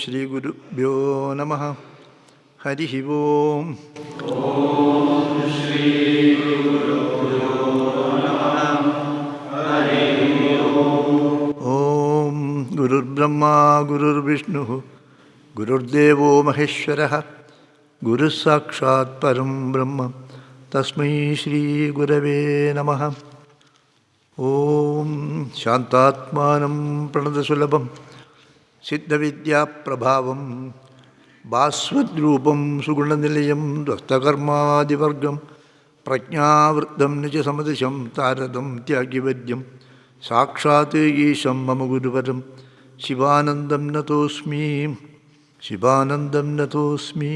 श्रीगुरुभ्यो नमः। हरिः ओम्। ॐ गुरुर्ब्रह्मा गुरुर्विष्णुः गुरुर्देवो महेश्वरः गुरुः साक्षात् परं ब्रह्म तस्मै श्रीगुरवे नमः। ॐ शान्तात्मानं प्रणतसुलभं सिद्धविद्याप्रभावं भास्वद्रूपं सुगुणनिलयं ध्वस्तकर्मादिवर्गं प्रज्ञावृद्धं निज समदशं तारदं त्यागिवद्यं साक्षात् ईशं मम गुरुवरं शिवानन्दं नतोऽस्मि शिवानन्दं नतोऽस्मि।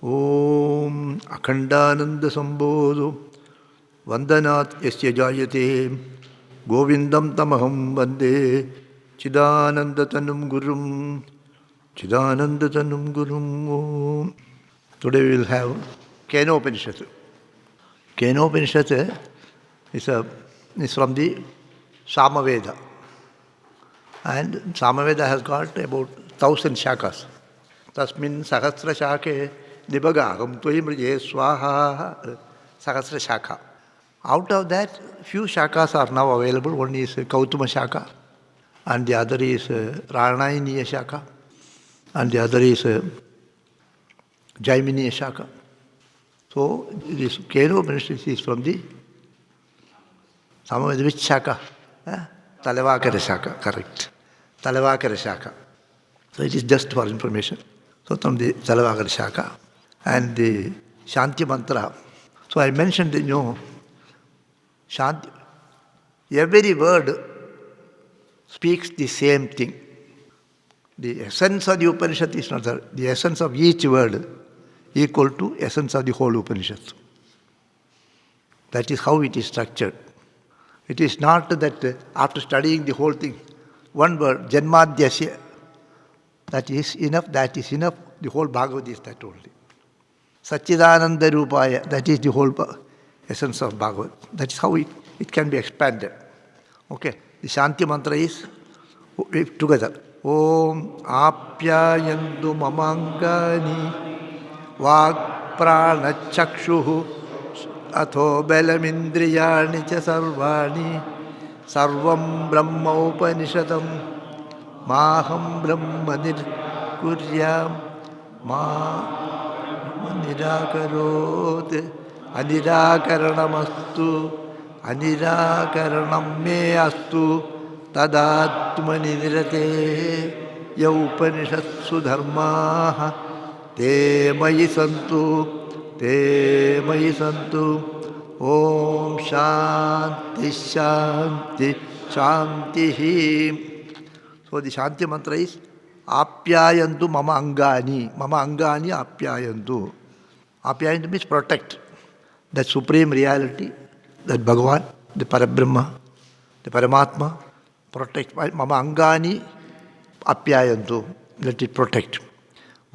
ॐ अखण्डानन्दसम्बोधो वन्दनात् यस्य जायते गोविन्दं तमहं वन्दे चिदानन्दतनुं गुरुं चिदानन्दतनुं गुरुम्। ॐ Today we will have Kenopanishad. Kenopanishad is from the Samaveda, and Samaveda has got about 1,000 shakas. Tasmin sahasra shake nibagaham tvai mrije swaha sahasra shaka. Out of that, few shakas are now available. One is Kautuma shaka, and the other is Ranayaniya shaka, and the other is Jaiminiya shaka. So this Kenopanishad is from the Samaveda. Which shaka? Talevakara shaka, correct. Talevakara shaka. So it is just for information. So from the Talevakara shaka and the Shanti mantra. So I mentioned, Shanti. Every word speaks the same thing. The essence of the Upanishad is not there. The essence of each word equal to essence of the whole Upanishad. That is how it is structured. It is not that after studying the whole thing, one word, Janmadhyasya, that is enough, the whole Bhagavad is that only. Satchidananda Rupaya, that is the whole essence of Bhagavad. That is how it can be expanded. Okay, the Shanti mantra is together. Om Apyayantu Mamangani Vak Prana Chakshuhu Atho Belamindriyani Cha Sarvani Sarvam Brahma Upanishadam Maham Brahma Nirkuryam Ma Nirakarot Anirakaranamastu Anirakaranam me astu Tadatmani nirate Ya Upanishadsu dharmaha Te mayi santu Om Shanti Shanti Shanti. So the Shanti mantra is Apyayantu mama angani. Mama angani apyayantu. Apyayantu means protect. That supreme reality, that Bhagavan, the Parabrahma, the Paramatma, protect. Mama angani apyayantu. Let it protect.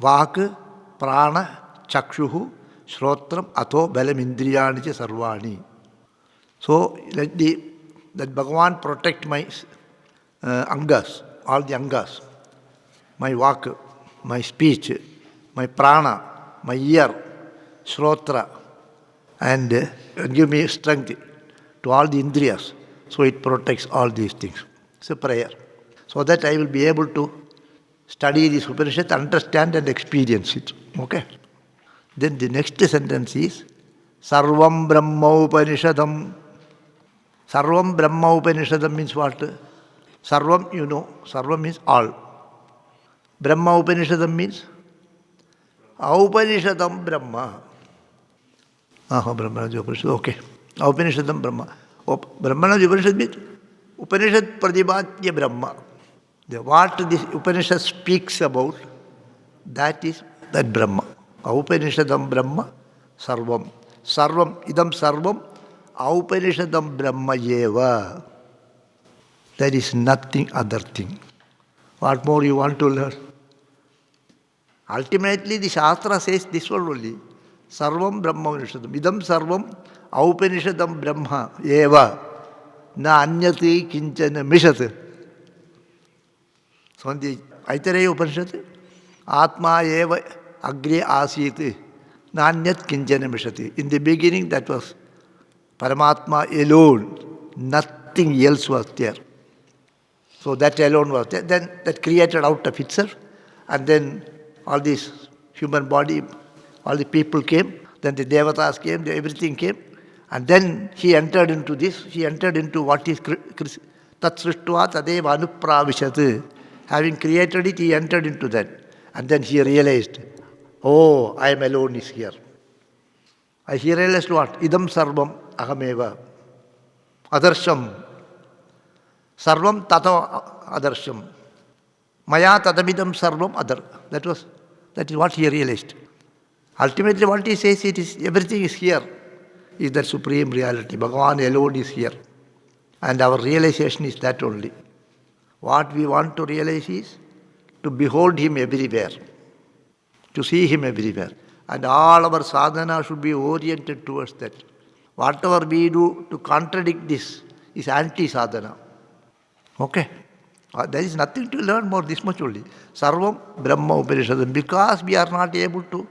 Vak, prana, chakshuhu, shrotram, atho, belam, indriyani, sarvani. So let that Bhagavan protect my angas, all the angas, my vak, my speech, my prana, my ear, shrotra, and give me strength to all the indriyas. So it protects all these things. It's a prayer. So that I will be able to study this Upanishad, understand and experience it. Okay? Then the next sentence is Sarvam Brahma Upanishadam. Sarvam Brahma Upanishadam means what? Sarvam, Sarvam means all. Brahma Upanishadam means Aupanishadam Brahma. Brahmanaji Upanishad, okay. Aupanishadam Brahma. Brahmanaji Upanishad means Upanishad Pradibhatya Brahma. What this Upanishad speaks about, that is that Brahma. Aupanishadam Brahma Sarvam. Sarvam, idam sarvam, Aupanishadam Brahma eva. There is nothing other thing. What more you want to learn? Ultimately, the Shastra says this one only. Sarvam Brahma Upanishadam. Idam sarvam Aupanishadam Brahma eva. Na anyati kinchana mishat. So in the Aitareya Upanishad, Atma eva agre asit, nanyat kinjana mishati. In the beginning, that was Paramatma alone. Nothing else was there. So that alone was there. Then that created out of itself. And then all this human body, all the people came. Then the devatas came, everything came. And then he entered into this. He entered into what is Tat Srishtva Tadeva Anupravishat. Having created it, he entered into that. And then he realized, oh, I am alone is here. He realized what? Idam sarvam ahameva. Adarsham. Sarvam tata adarsham. Maya tadamidam sarvam adar. That is what he realized. Ultimately what he says, it is everything is here. Is that supreme reality. Bhagavan alone is here. And our realization is that only. What we want to realize is to behold him everywhere. To see him everywhere. And all our sadhana should be oriented towards that. Whatever we do to contradict this is anti-sadhana. Okay? There is nothing to learn more, this much only. Sarvam Brahma Upanishadam. Because we are not able to,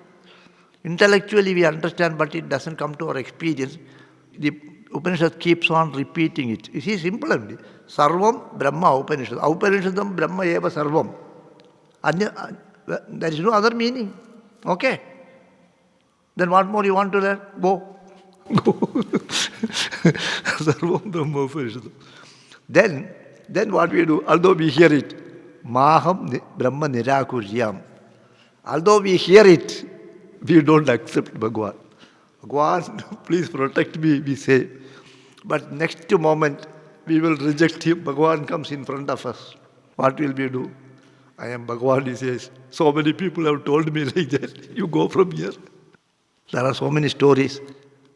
intellectually we understand, but it doesn't come to our experience. The Upanishad keeps on repeating it. It is simple only. Sarvam Brahma Upanishadam. Upanishadam Brahma eva Sarvam. There is no other meaning. Okay? Then what more you want to learn? Go. Sarvam Brahma Upanishadam. Then what we do, although we hear it, Maham Brahma Nirakuryam. Although we hear it, we don't accept Bhagavan. Bhagavan, please protect me, we say. But next moment, we will reject him. Bhagavan comes in front of us. What will we do? I am Bhagavan, he says. So many people have told me like that. You go from here. There are so many stories,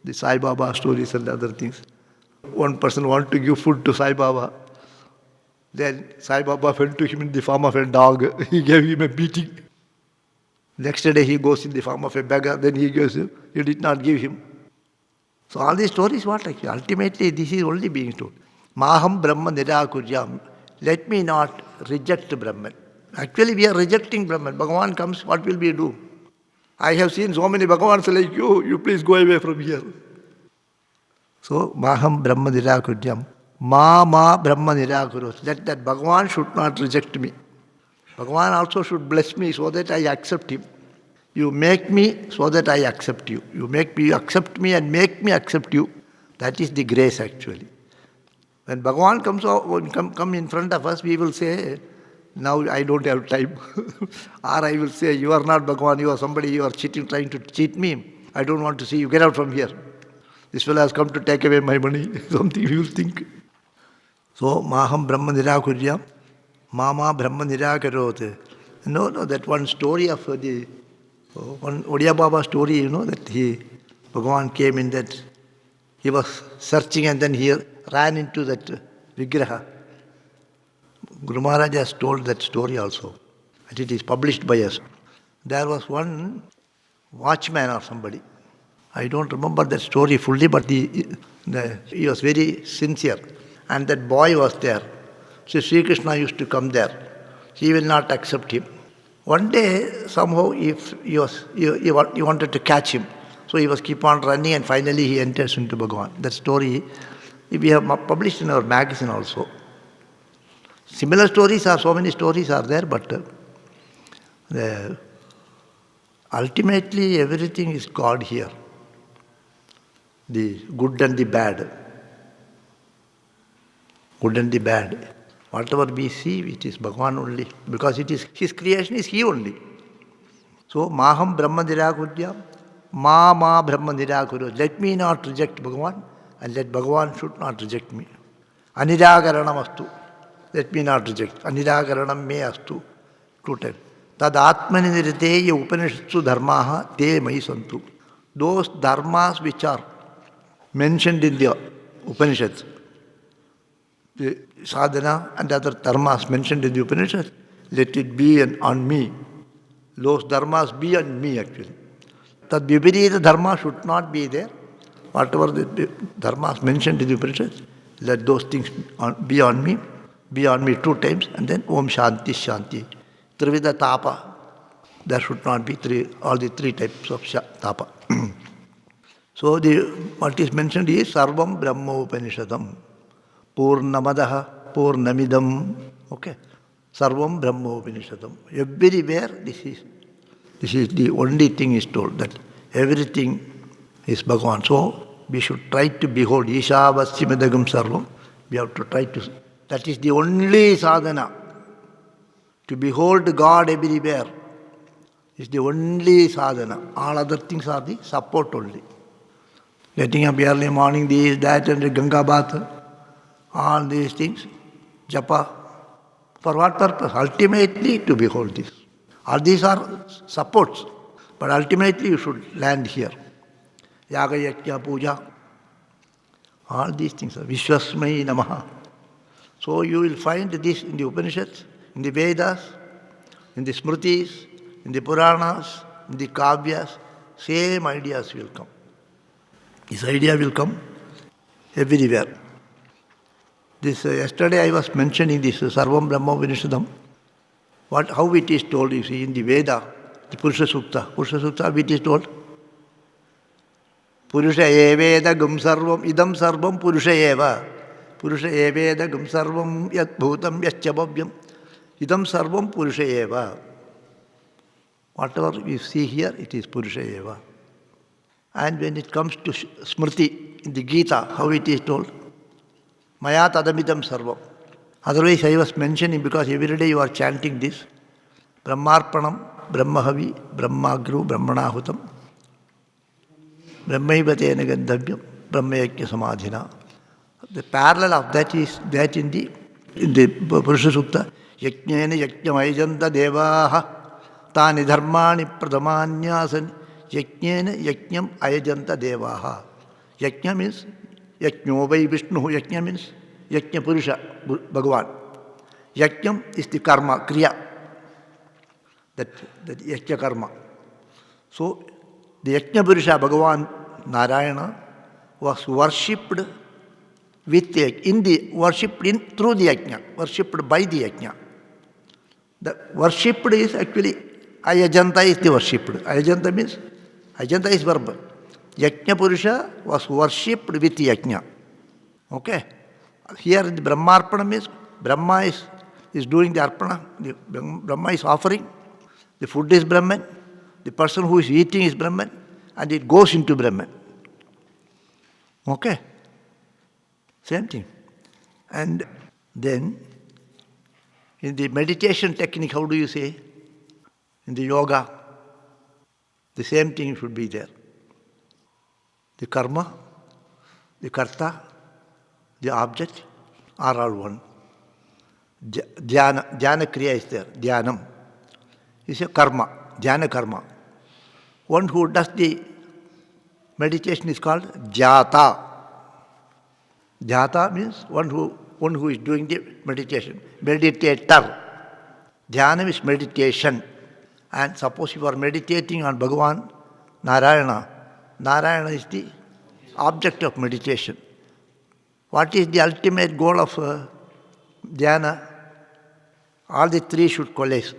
the Sai Baba stories and other things. One person wanted to give food to Sai Baba. Then Sai Baba went to him in the form of a dog. He gave him a beating. Next day he goes in the form of a beggar. Then he gives him. He did not give him. So all these stories, what actually? Ultimately, this is only being told. Maham Brahma Nirakuryam. Let me not reject Brahman. Actually, we are rejecting Brahman. Bhagavan comes, what will we do? I have seen so many Bhagavans like you please go away from here. So, Maham Brahma Nirakuryam. Ma Brahma Nirakuros. That Bhagavan should not reject me. Bhagavan also should bless me so that I accept him. You make me so that I accept you. You accept me and make me accept you. That is the grace actually. When Bhagavan come in front of us, we will say, now I don't have time. Or I will say, you are not Bhagavan, you are somebody, you are cheating, trying to cheat me. I don't want to see you, get out from here. This fellow has come to take away my money. Something we will think. So, Maham Brahma Nirakuryam, Mama Brahma Nirakarot. No, that one story of one Odia Baba story, that Bhagavan came in that, he was searching and then he ran into that Vigraha. Guru Maharaj has told that story also, and it is published by us. There was one watchman or somebody. I don't remember that story fully, but he was very sincere. And that boy was there. So Sri Krishna used to come there. He will not accept him. One day, somehow, he wanted to catch him. So he was keep on running and finally he enters into Bhagavan. That story we have published in our magazine also. Similar stories so many stories are there, but ultimately everything is God here. The good and the bad. Good and the bad. Whatever we see, it is Bhagavan only. Because it is his creation is he only. So, Maham Brahma Nirakuryam, Ma Brahma Nirakuru. Let me not reject Bhagavan, and let Bhagavan should not reject me. Aniragaranam astu. Let me not reject. Aniragaranam me astu. 2 times. Tad atmani niriteya upanishadsu dharmaha te mai santu. Those dharmas which are mentioned in the Upanishads, the sadhana and other dharmas mentioned in the Upanishad, let it be on me. Those dharmas be on me actually. Tad viparita dharma should not be there. Whatever the dharmas mentioned in the Upanishad, let those things be on me 2 times, and then Om Shanti Shanti. Trivida tapa. There should not be all the three types of tapa. So what is mentioned is Sarvam Brahma Upanishadam. Purnamadaha, Purnamidam. Okay. Sarvam Brahma Upanishadam. Everywhere this is the only thing is told, that everything is Bhagavan. So we should try to behold Ishavasyamadagam Sarvam. We have to try to, that is the only sadhana. To behold God everywhere is the only sadhana. All other things are the support only. Getting up early morning, this, that, and Ganga bath, all these things, japa. For what purpose? Ultimately to behold this. All these are supports, but ultimately you should land here. Yaga, Yakya, Puja, all these things are Vishwasmai Namaha. So you will find this in the Upanishads, in the Vedas, in the Smritis, in the Puranas, in the Kavyas, same ideas will come. This idea will come everywhere. This yesterday I was mentioning this Sarvam Brahma Upanishadam. How it is told, you see, in the Veda, the Purusha Sukta. Purusha Sukta, it is told. Purusha eveda gum sarvam idam sarvam Purusha eva. Purusha eveda gum sarvam yat bhutam yaschabhavyam idam sarvam Purusha eva. Whatever you see here, it is Purusha eva. And when it comes to Smriti, in the Gita, how it is told? Maya tadamidam sarvam. Otherwise I was mentioning, because every day you are chanting this, Brahmarpanam, Brahmahavi, Brahmagru, Brahmanahutam, Brahmaivatena Gandhavyam, Brahmayakya Samadhina. The parallel of that is that in the Purusha Sukta, Yajnena Yajnamayajanta Devaha, Tani Dharmani Pradhamanyasan, Yajnena Yajnam Ayajanta Devaha. Yajna means Yajno vai Vishnu, Yajna means Yajna Purusha, Bhagavan. Yajnam is the karma, kriya. That Yajna karma. So, the Yajna Purusha, Bhagavan Narayana, was worshipped with through the Yajna, worshipped by the Yajna. The worshipped is actually, Ayajanta is the worshipped. Ayajanta means, Ayajanta is verb. Yajna Purusha was worshipped with Yajna. Okay? Here the Brahmarpana means, Brahma is doing the Arpana, Brahma is offering, the food is Brahman, the person who is eating is Brahman, and it goes into Brahman. Okay? Same thing. And then, in the meditation technique, how do you say? In the yoga, the same thing should be there. The karma, the karta, the object are all one. Dhyana kriya is there. Dhyanam is a karma, dhyana karma. One who does the meditation is called jhata. Jhata means one who is doing the meditation. Meditator. Dhyana is meditation. And suppose you are meditating on Bhagavan Narayana. Narayana is the object of meditation. What is the ultimate goal of dhyana? All the three should coalesce.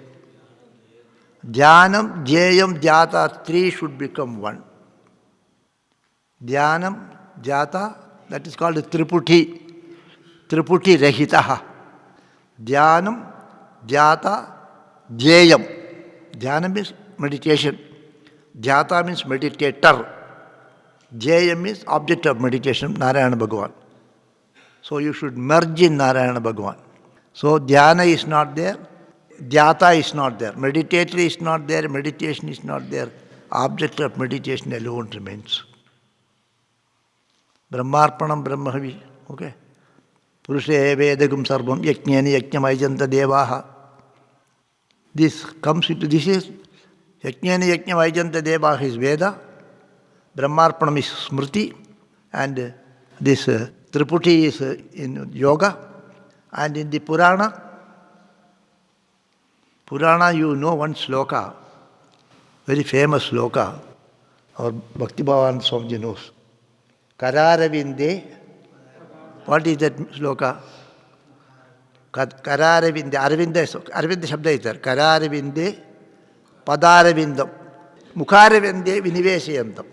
Dhyanam, Jyayam, Jhata, three should become one. Dhyanam, Jhata, that is called Triputi. Triputi Rahitaha. Dhyanam, Jhata, Jyayam. Dhyana means meditation. Jhata means meditator. Jyayam means object of meditation, Narayana Bhagavan. So you should merge in Narayana Bhagavan. So dhyana is not there, jhata is not there, meditator is not there, meditation is not there. Object of meditation alone remains. Brahmarpanam Brahmahavi. Okay. Purusha evedagum sarvam yajneni yajnamayajanta devaha. This comes into, this is yajneni yajnamayajanta devaha is Veda, Brahmarpanam is Smriti, and this Triputi is in Yoga, and in the Purana, you know one sloka, very famous sloka, our Bhakti-Bhavan Swamiji knows. Kararavinde, what is that sloka? Kararevinde, Arvinda Shabda is there. Kararevinde, Padarevindam, Mukharevinde, Viniveshayantam.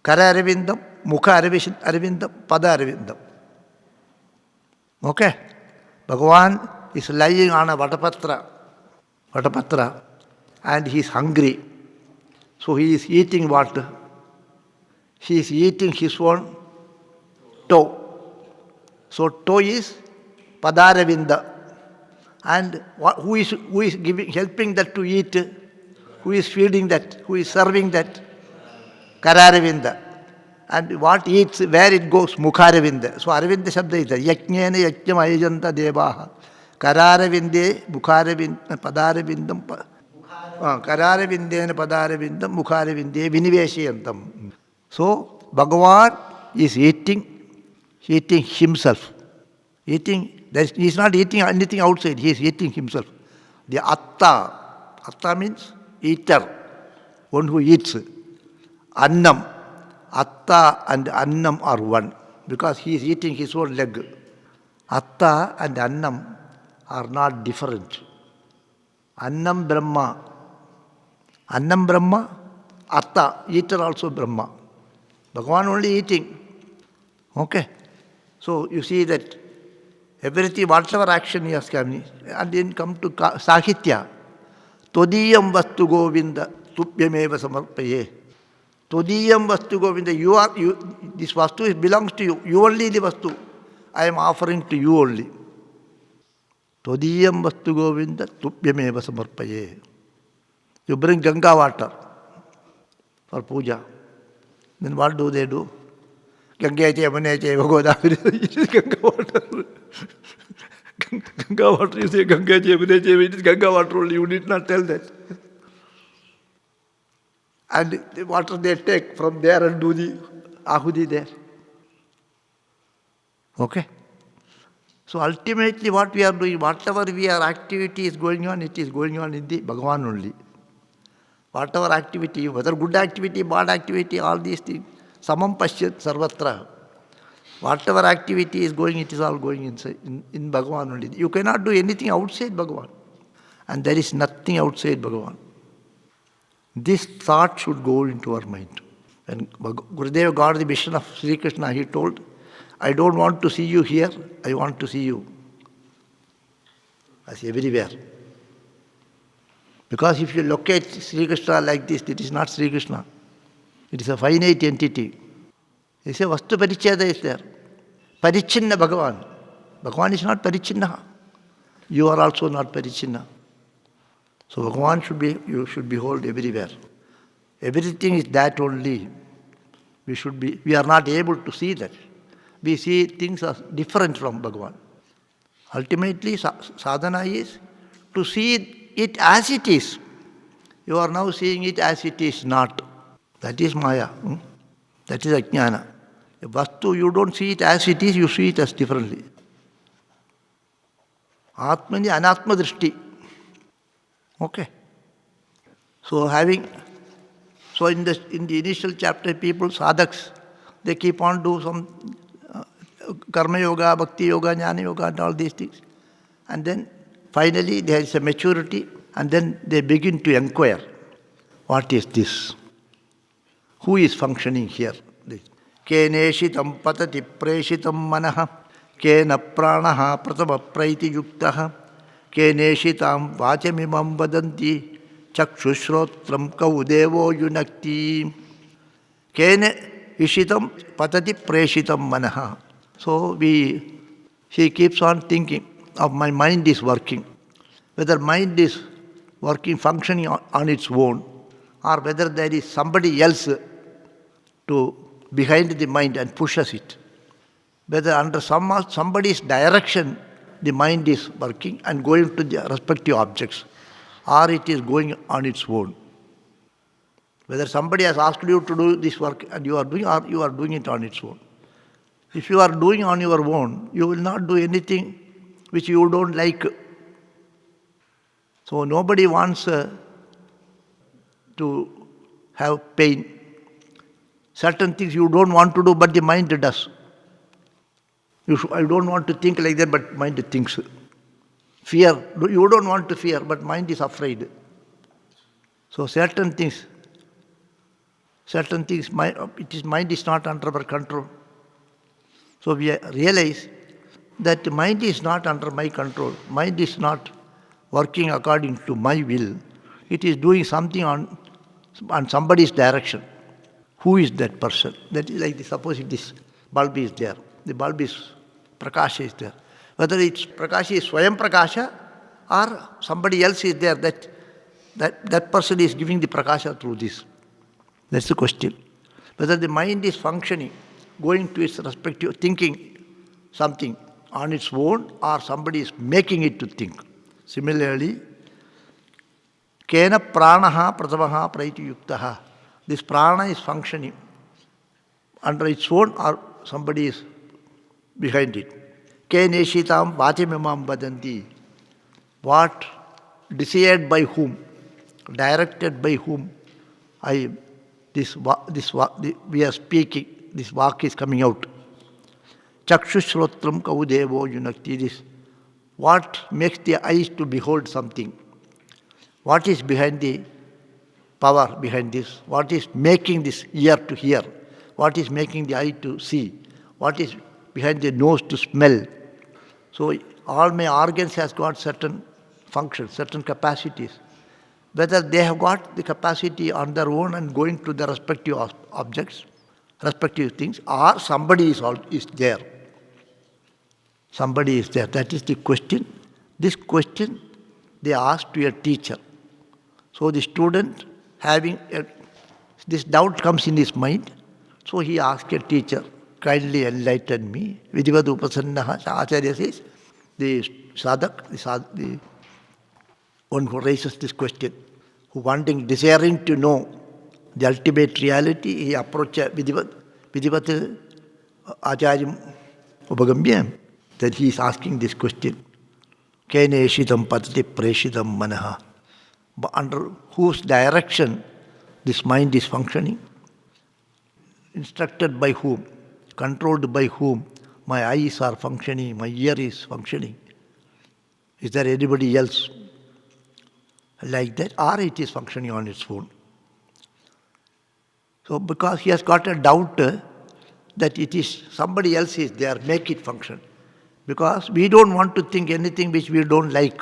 Kararevindam, Mukharevindam, Padarevindam. Okay? Bhagavan is lying on a Vatapatra, and he is hungry. So he is eating what? He is eating his own toe. So toe is Padaravinda. And who is helping that to eat? Who is feeding that? Who is serving that? Kararavinda. And what eats, where it goes? Mukharavinda. So Aravinda Shabda is there. Yajnena yajnam ayajanta devaha. Kararavinde, Mukharavindam, Padaravindam, Kararavindena Padaravindam, Mukharavinde, Viniveshayantam. So Bhagavan is eating himself. He is not eating anything outside, he is eating himself. The Atta means eater, one who eats. Annam, Atta and Annam are one, because he is eating his own leg. Atta and Annam are not different. Annam Brahma, Atta, eater also Brahma. Bhagavan only eating. Okay? So you see that everything, whatever action he has come, and then come to Sahitya. Todiyam vastu govinda tupyameva samarpaye. Todiyam vastu govinda, this vastu belongs to you. You only the vastu. I am offering to you only. Todiyam vastu govinda tupyameva samarpaye. You bring Ganga water for puja. Then what do they do? Ganga Yamuna Godavari, it is Ganga water. Ganga water, you say Ganga Yamuna, it is Ganga water only, you need not tell that. And the water they take from there and do the ahudi there. Okay? So ultimately what we are doing, whatever activity is going on, it is going on in the Bhagavan only. Whatever activity, whether good activity, bad activity, all these things, samam pashyat sarvatra. Whatever activity is going, it is all going inside, in Bhagavan only. You cannot do anything outside Bhagavan. And there is nothing outside Bhagavan. This thought should go into our mind. When Gurudeva got the vision of Sri Krishna, he told, I don't want to see you here, I want to see you as everywhere. Because if you locate Sri Krishna like this, it is not Sri Krishna. It is a finite entity. They say Vastu Paricheda is there. Parichinna Bhagavan. Bhagavan is not Parichinna. You are also not Parichinna. So Bhagavan you should behold everywhere. Everything is that only. We are not able to see that. We see things as different from Bhagavan. Ultimately, sadhana is to see it as it is. You are now seeing it as it is not. That is Maya. That is Ajnana. A Vastu, you don't see it as it is, you see it as differently. Atmani Anatma Drishti. Okay. So in the initial chapter, people, sadhaks, they keep on do some karma yoga, bhakti yoga, jnana yoga and all these things. And then finally there is a maturity and then they begin to inquire, what is this? Who is functioning here? Keneshitam patati preshitam manaha kena pranaha pratama praiti yuktaha keneshitam vachamimam vadanti chakshushrotram kaudevo yunakti kene ishitam patati preshitam manaha. So she keeps on thinking of my mind is working. Whether mind is working, functioning on its own, or whether there is somebody else behind the mind and pushes it. Whether under somebody's direction the mind is working and going to the respective objects, or it is going on its own. Whether somebody has asked you to do this work and you are doing, or you are doing it on its own. If you are doing on your own, you will not do anything which you don't like. So nobody wants to have pain. Certain things you don't want to do, but the mind does. I don't want to think like that, but mind thinks. Fear, you don't want to fear, but mind is afraid. So certain things, mind is not under our control. So we realize that mind is not under my control. Mind is not working according to my will. It is doing something on somebody's direction. Who is that person? That is like, suppose if this bulb is there, the bulb is, Prakasha is there. Whether it's Prakasha is Swayam Prakasha or somebody else is there, that person is giving the Prakasha through this. That's the question. Whether the mind is functioning, going to its respective, thinking something on its own, or somebody is making it to think. Similarly, Kena pranaha pratamaha praiti yuktaha. This prana is functioning under its own, or somebody is behind it. Ke neshitam vatimimam vadanti. What desired by whom, directed by whom, we are speaking, this vak is coming out. Chakshushrotram kaudevo yunakti. This, what makes the eyes to behold something? What is behind the power behind this? What is making this ear to hear? What is making the eye to see? What is behind the nose to smell? So all my organs has got certain functions, certain capacities. Whether they have got the capacity on their own and going to the respective objects, respective things, or somebody is there. Somebody is there. That is the question. This question they ask to a teacher. So the student this doubt comes in his mind. So he asks a teacher, kindly enlighten me. Vidhivad upasannaha, Acharya says, the sadhak, the one who raises this question, who desiring to know the ultimate reality, he approaches Vidhivat Acharyam Upagambhyam. Then he is asking this question, Kene eshidam patati preshidam manaha. Under whose direction this mind is functioning? Instructed by whom? Controlled by whom? My eyes are functioning, my ear is functioning. Is there anybody else like that? Or it is functioning on its own? So because he has got a doubt that it is somebody else is there, make it function. Because we don't want to think anything which we don't like.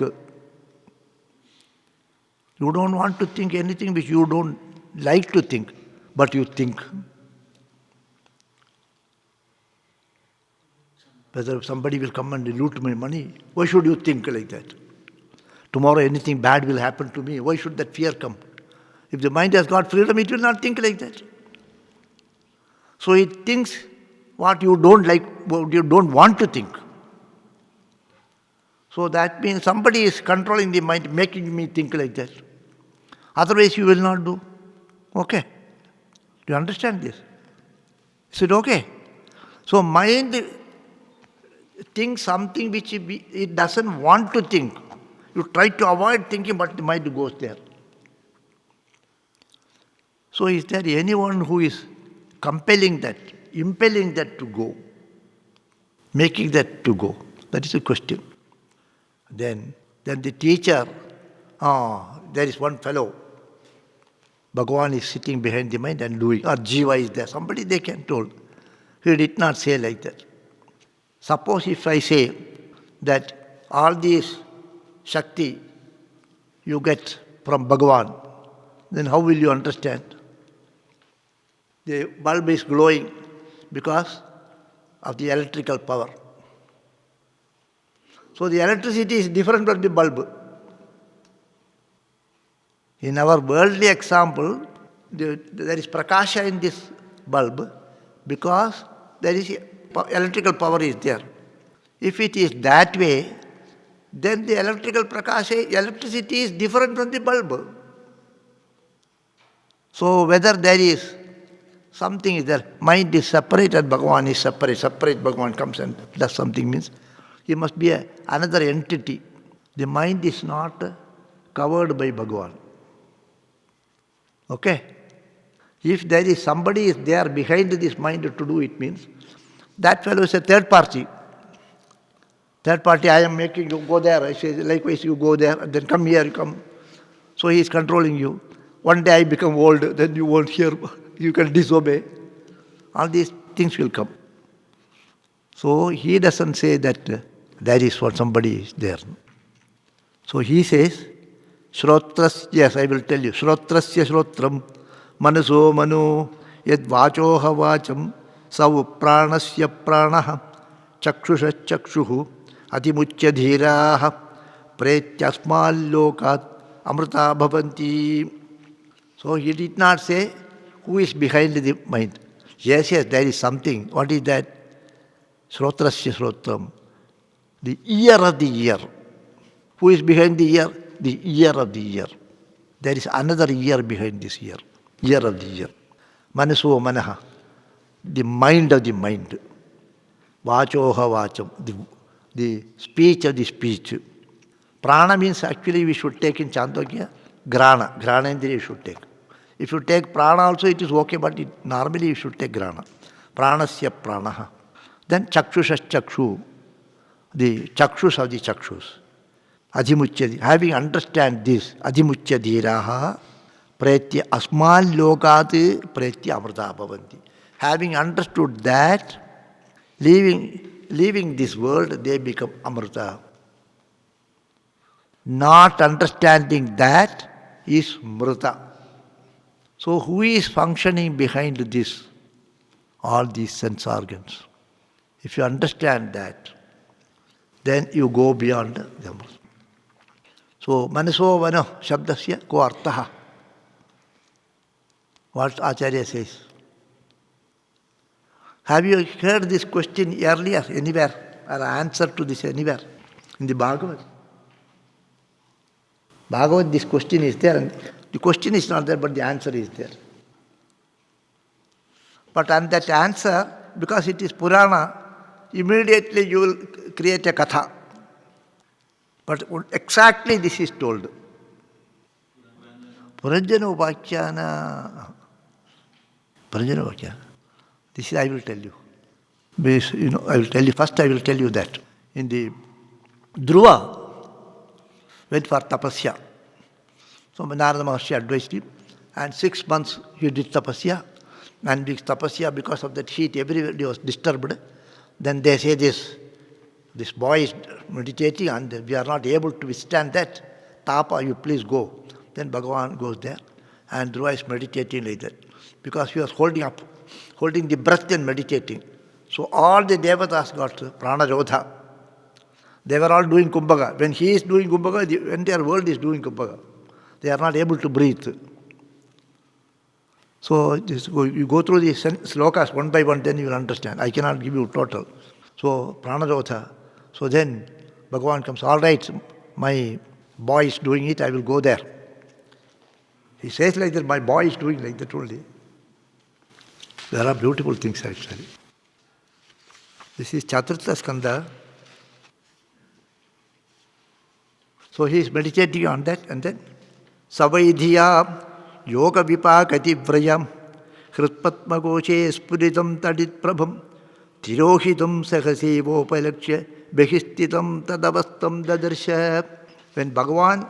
You don't want to think anything which you don't like to think, but you think. Whether somebody will come and loot my money, why should you think like that? Tomorrow anything bad will happen to me, why should that fear come? If the mind has got freedom, it will not think like that. So it thinks what you don't like, what you don't want to think. So that means somebody is controlling the mind, making me think like that. Otherwise you will not do. Okay? Do you understand this? Is it okay? So mind thinks something which it doesn't want to think. You try to avoid thinking, but the mind goes there. So is there anyone who is compelling that, impelling that to go, making that to go? That is the question. Then the teacher, there is one fellow, Bhagavan is sitting behind the mind and doing, or Jiva is there. Somebody they can told. He did not say like that. Suppose if I say that all these Shakti you get from Bhagavan, then how will you understand? The bulb is glowing because of the electrical power. So the electricity is different from the bulb. In our worldly example, there is prakasha in this bulb because there is electrical power is there. If it is that way, then the electricity is different from the bulb. So whether there is something is there, mind is separate and Bhagavan is separate. Separate Bhagavan comes and does something means he must be another entity. The mind is not covered by Bhagavan. Okay? If there is somebody is there behind this mind to do it means that fellow is a third party. Third party, I am making you go there. I say, likewise, you go there, and then come here, you come. So he is controlling you. One day I become old, then you won't hear, you can disobey. All these things will come. So he doesn't say that that is what somebody is there. So he says, Shrotrasya, yes, I will tell you, Shrotrasya Shrotram, Manaso Mano, Yad Vachoha Vacham, Sav Pranasya Pranaha, Chakshusha Chakshuhu, Atimuchya Dhiraha, Pretyasmal Lokat, Amrita Bhavanti. So he did not say who is behind the mind. Yes, there is something. What is that? Shrotrasya Shrotram. The ear of the ear. Who is behind the ear? The ear of the ear. There is another ear behind this ear. Ear of the ear. Manaso Manaha. The mind of the mind. Vachoha Vacham. The speech of the speech. Prana means actually we should take in Chandogya, Grana. Grana Indriya you should take. If you take Prana also it is okay, but normally you should take Grana. Pranasya Pranaha. Then Chakshusha Chakshu. The Chakshus of the Chakshus. Adhimuchya. Having understand this, Adhimuchya Dhiraha, Pretya Asmal Lokat, Pretya Amrita Bhavanti. Having understood that, leaving this world, they become Amrita. Not understanding that is Mrita. So who is functioning behind this? All these sense organs. If you understand that, then you go beyond them. So Manaso Vano Shabdasya Ko Artaha. What Acharya says. Have you heard this question earlier anywhere? Or answer to this anywhere? In the Bhagavad? Bhagavad, this question is there, and the question is not there, but the answer is there. But on that answer, because it is Purana, immediately you will create a katha. But exactly this is told. Puranjana Upakyana. Puranjana Upakyana. This is I will tell you. I will tell you, first I will tell you that. In the Dhruva, went for tapasya. So Narada Maharshi advised him, and 6 months he did tapasya. And this tapasya, because of that heat, everybody was disturbed. Then they say this boy is meditating and we are not able to withstand that. Tapa, you please go. Then Bhagavan goes there and Dhruva is meditating like that. Because he was holding the breath and meditating. So all the devatas got prana jodha. They were all doing kumbhaga. When he is doing kumbhaga, the entire world is doing kumbhaga. They are not able to breathe. So you go through the slokas one by one, then you will understand. I cannot give you total. So pranajotha. So then Bhagavan comes, all right, my boy is doing it, I will go there. He says like that, my boy is doing like that only. There are beautiful things actually. This is Chaturtha Skanda. So he is meditating on that, and then Savaidhiya Yoga Vipakati Vrayam Hritpatma Goshe Spuritam Tadit Prabham Tirohitam Sahasevo Palakshya Behistitam Tadavastam Dadarsha. When Bhagavan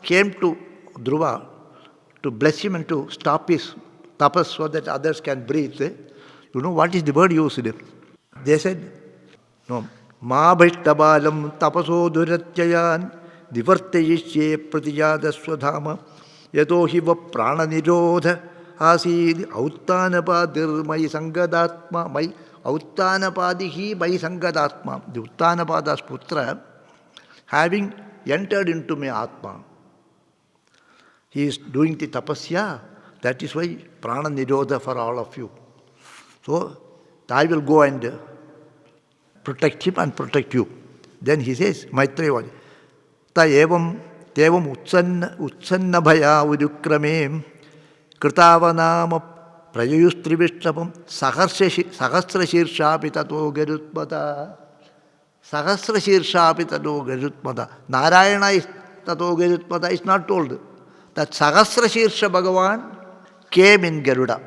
came to Dhruva to bless him and to stop his tapas so that others can breathe, you know what is the word used? They said, no, Ma Bhaishtabalam Tapaso Duratyayan Divartayishye Pratijada Swadhama Yato Hiva Prana Nirodha Asid Auttanapadir Mai Sangadatma Mai Auttanapadihi Mai Sangadatma. The Uttanapada's putra, having entered into my Atma, he is doing the tapasya. That is why prana nirodha for all of you. So I will go and protect him and protect you. Then he says, Maitreya, Ta evam utsanna bhaya vidukrame kritavanama prayayustrivishtabam sahasra shirshapi tato garutmata. Sahasra shirshapi tato garutmata. Narayana is tato garutmata is not told. That Sahasra Shirsha Bhagavan came in Garuda.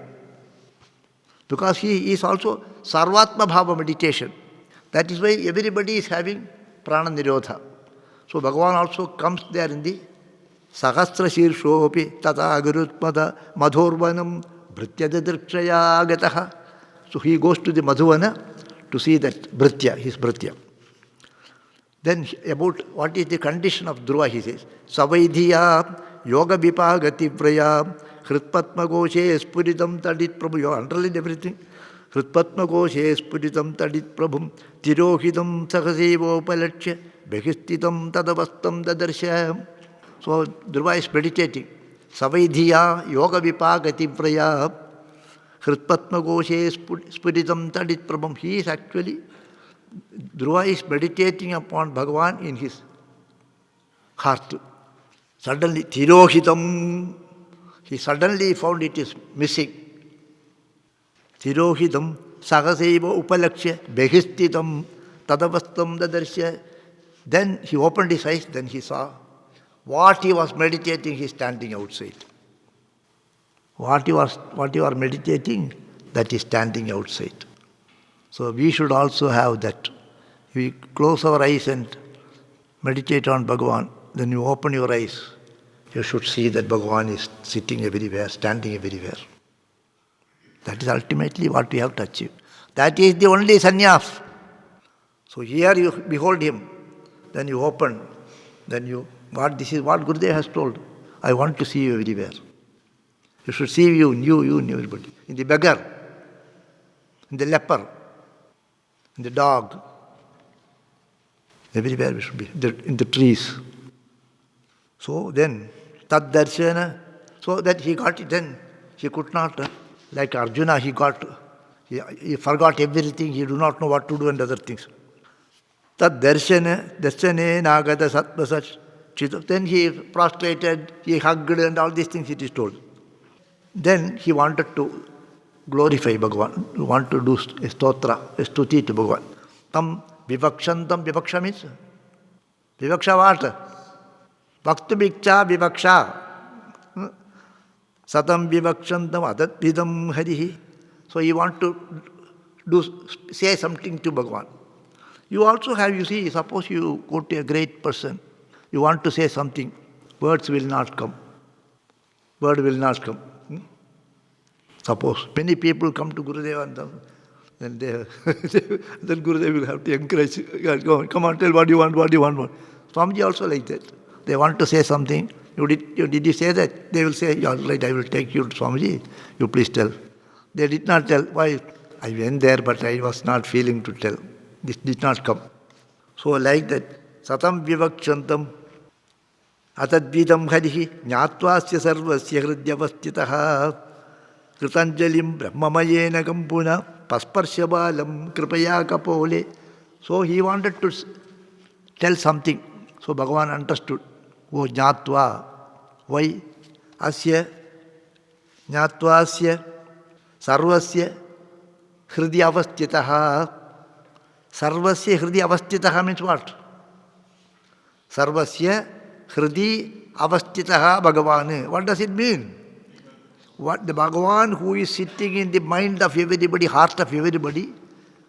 Because he is also Sarvatma Bhava meditation. That is why everybody is having prana nirodha. So Bhagavan also comes there in the Sahasra Shirshopi Tata Gurutmada Madhurvanam Bhrityadadrikshaya Gataha. So he goes to the Madhuvana to see that Bhritya, his Bhritya. Then about what is the condition of Dhruva, he says, Savaidhiya Yoga Vipagati Praya Hritpatma Goshe Spuritam Tadit Prabhu. You have underlined everything. Hritpatma Goshe Spuritam Tadit Prabhum Tirohidam Sahasevo Palachya Behistitam Tadavastam Dadarsha. So Dhruva is meditating. Savaidhiya Yoga Vipagati Praya Hritpatma Goshe Spuritam Tadit Prabhum. He is actually, Dhruva is meditating upon Bhagavan in his heart. Suddenly, Tirohitam, he suddenly found it is missing. Tirohitam, Sahasaiva Upalakshya, Behistitam, Tadavastam Dadarsya. Then he opened his eyes, then he saw what he was meditating, he is standing outside. What you are meditating, that is standing outside. So we should also have that. We close our eyes and meditate on Bhagavan. Then you open your eyes. You should see that Bhagavan is sitting everywhere, standing everywhere. That is ultimately what we have to achieve. That is the only sannyas. So here you behold him. Then you open. Then you, this is what Gurudev has told. I want to see you everywhere. You should see you and everybody. In the beggar, in the leper, in the dog. Everywhere we should be, in the trees. So then, tad darshana, so that he got it, then he could not, like Arjuna, he forgot everything, he do not know what to do and other things. Tad darshane nagata satmasach chita. Then he prostrated, he hugged and all these things it is told. Then he wanted to glorify Bhagavan, he wanted to do a stotra, a stuti to Bhagavan. Tam vivakshantam, vivaksha means? Vivaksha what? Bhaktu bhiksha vivaksha. Satam vivakshantam adatvidam harihi. So you want to say something to Bhagavan. You also have, you see, suppose you go to a great person, you want to say something, words will not come. Word will not come. Suppose many people come to Gurudev and then Gurudev will have to encourage, come on, tell what you want. Swamiji also like that. They want to say something. Did you say that? They will say, all right, I will take you to Swamiji. You please tell. They did not tell. Why? I went there, but I was not feeling to tell. This did not come. So like that, satam vivakshantam atadvidam harihi jnatvasya sarvasya hridyavastitaha kritanjalim brahmamayena kampuna pasparshabalam kripaya kapole. So he wanted to tell something. So Bhagavan understood. Oh, jnatva. Why? Asya jnatvasya sarvasya hridyavastitaha. Sarvasya hridyavastitaha means what? Sarvasya hridyavastitaha Bhagavan. What does it mean? What the Bhagavan who is sitting in the mind of everybody, heart of everybody,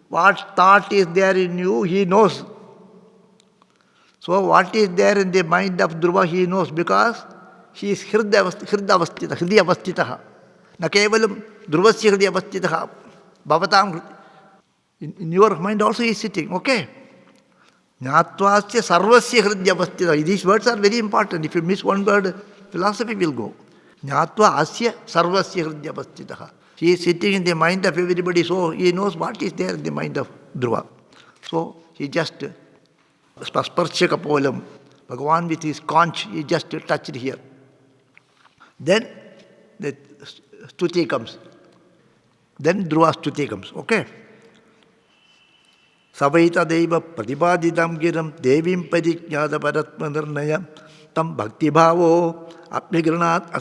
what thought is there in you, he knows. So what is there in the mind of Dhruva, he knows because he is hridyavastitaha. Na kevalam Dhruvasya hridyavastitaha. Bhavatam. In your mind also he is sitting, okay? Jnatvasya sarvasya hridyavastitaha. These words are very important. If you miss one word, philosophy will go. Jnatva asya sarvasya hridyavastitaha. He is sitting in the mind of everybody, so he knows what is there in the mind of Dhruva. So he just spasparsha kapolam. Bhagavan with his conch, he just touched here. Then the stuti comes. Then Dhruva stuti comes. Okay? Savaita deva pratibadidam giram devim pariknyada paratma nirnaya tam bhakti bhavo apnigranat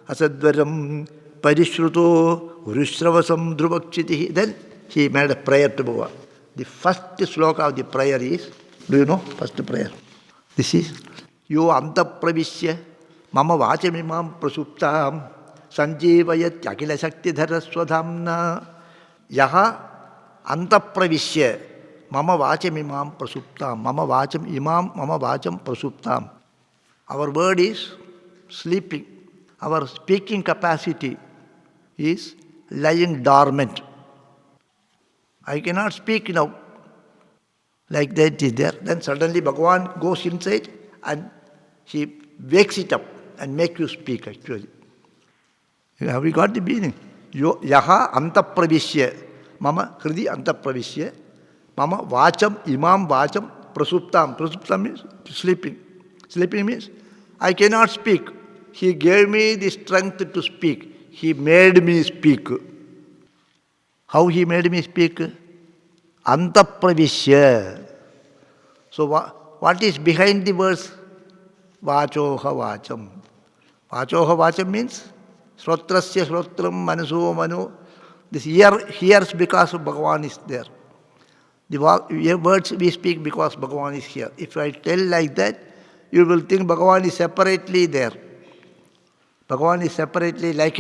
asadvaram parishruto urusravasam druvakshitihi. Then he made a prayer to Bhagavan. The first sloka of the prayer is, do you know, first prayer? This is, yo anta pravishya mama vachamimam prasuptam sanjivayat akila shakti dhara swadhamna yaha anta pravishya Mama vacham imam prasuptam. Mama vacham imam, mama vacham prasuptam. Our word is sleeping. Our speaking capacity is lying dormant. I cannot speak now. Like that is there. Then suddenly Bhagavan goes inside and he wakes it up and make you speak actually. Have you got the meaning? Yaha antapravishya. Mama hridi antapravishya. Mama vacham imam vacham prasuptam. Prasuptam means sleeping. Sleeping means I cannot speak. He gave me the strength to speak. He made me speak. How he made me speak? Antapravishya. So what is behind the words? Vachoha vacham. Vachoha vacham means Shrotrasya Shrotram Manaso Mano. This ear hears because Bhagavan is there. The words we speak because Bhagavan is here. If I tell like that, you will think Bhagavan is separately there. Bhagavan is separately like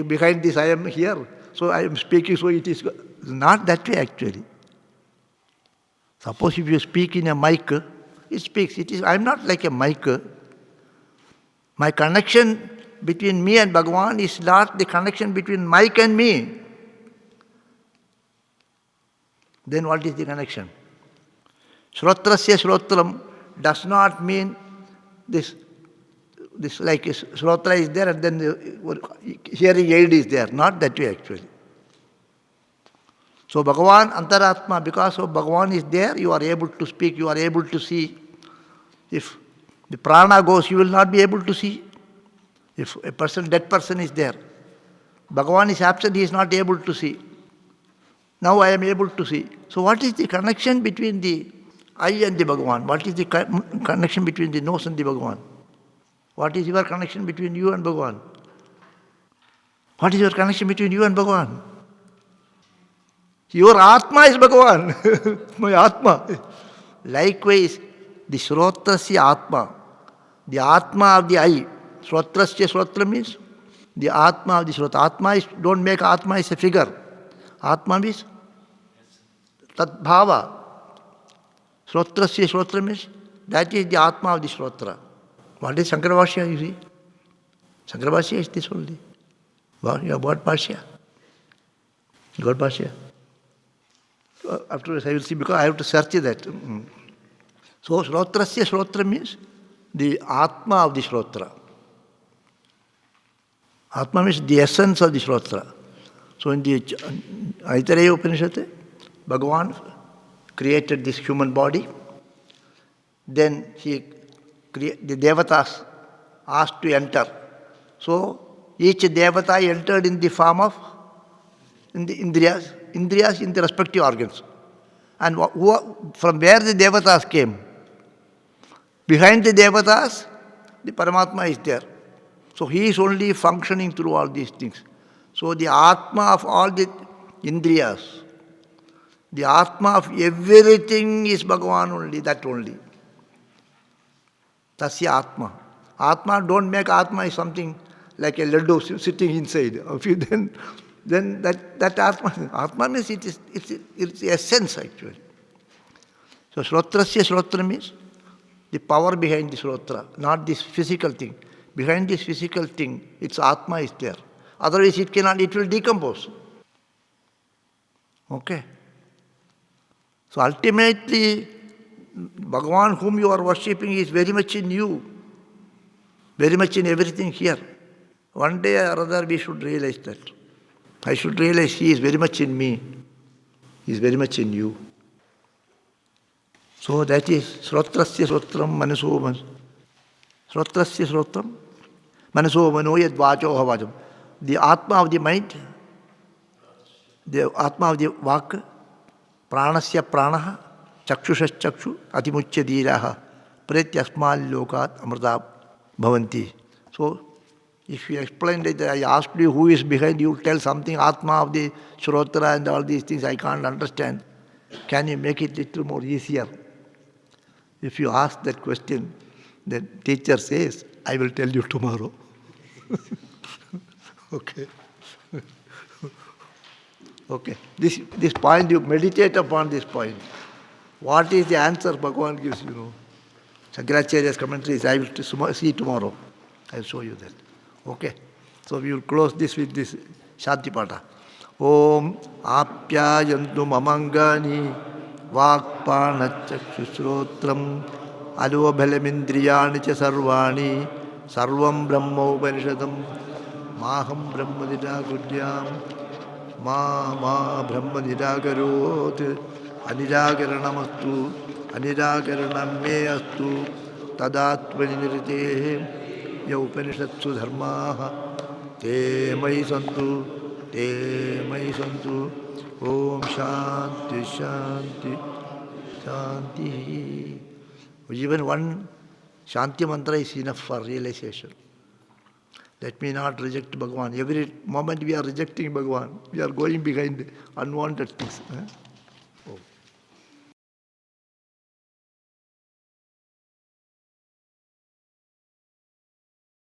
behind this I am here. So I am speaking, so it is not that way actually. Suppose if you speak in a mic, it speaks. I am not like a mic. My connection between me and Bhagavan is not the connection between mic and me. Then what is the connection? Shrotrasya Shrotram does not mean this like Shrotra is there and then the hearing aid is there. Not that way actually. So Bhagavan, Antaratma, because of Bhagavan is there, you are able to speak, you are able to see. If the prana goes, you will not be able to see. If a dead person is there, Bhagavan is absent, he is not able to see. Now I am able to see. So what is the connection between the I and the Bhagavan? What is the connection between the nose and the Bhagavan? What is your connection between you and Bhagavan? What is your connection between you and Bhagavan? Your Atma is Bhagavan. My Atma. Likewise, the Shrotrasya Atma, the Atma of the I. Shrotrasya Shrotra means the Atma of the Shrotra. Atma is, don't make Atma is a figure. Atma means Tat Bhava. Shrotrasya Shrotra means that is the Atma of the Shrotra. What is Shankara Bhashya, you see? Shankara Bhashya is this only. What Bhashya? God Bhashya. Afterwards I will see because I have to search that. So Shrotrasya Shrotra means the Atma of the Shrotra. Atma means the essence of the Shrotra. So in the Aitareya Upanishad, Bhagavan created this human body. Then the Devatas asked to enter. So each Devata entered in the form of in the Indriyas in the respective organs. And from where the Devatas came? Behind the Devatas, the Paramatma is there. So he is only functioning through all these things. So the Atma of all the Indriyas, the Atma of everything is Bhagavan only, that only. Tasya Atma. Atma, don't make Atma is something like a laddu sitting inside. If you then that Atma means it's essence actually. So Shrotrasya Shrotra means the power behind the Shrotra, not this physical thing. Behind this physical thing, its Atma is there. Otherwise it will decompose. Okay. So ultimately, Bhagavan whom you are worshipping is very much in you, very much in everything here. One day or other we should realize that. I should realize he is very much in me. He is very much in you. So that is Shrotrasya Shrotram Manaso Mano. Shrotrasya Shrotram Manaso Mano Yad Vachoha Vacham. The Atma of the mind, the Atma of the Vak, Pranasya Pranaha, Chakshusha Chakshu, Atimuchya Dhiraha, Pretyasmal Lokat Amrita Bhavanti. So if you explain that I asked you who is behind, you tell something, Atma of the Shrotra and all these things I can't understand. Can you make it little more easier? If you ask that question, the teacher says, I will tell you tomorrow. Okay. Okay. This point, you meditate upon this point. What is the answer Bhagavan gives, you know? Shankaracharya's commentaries, I will see tomorrow. I will show you that. Okay? So we will close this with this Shanti Pata. Om Apyayantu Mamangani Vakpanachakshusrotram Alobhalamindriyani cha sarvani Sarvam Brahma Upanishadam Maham Brahma Nidakuryam Ma Brahma Nidakarot Anidakaranamastu Anidakaranam me astu Tadatmani niritehe Ya Upanishatsu dharmaha Te mai santu Om Shanti Shanti Shanti. Even one Shanti mantra is enough for realization. Let me not reject Bhagavan. Every moment we are rejecting Bhagavan, we are going behind unwanted things.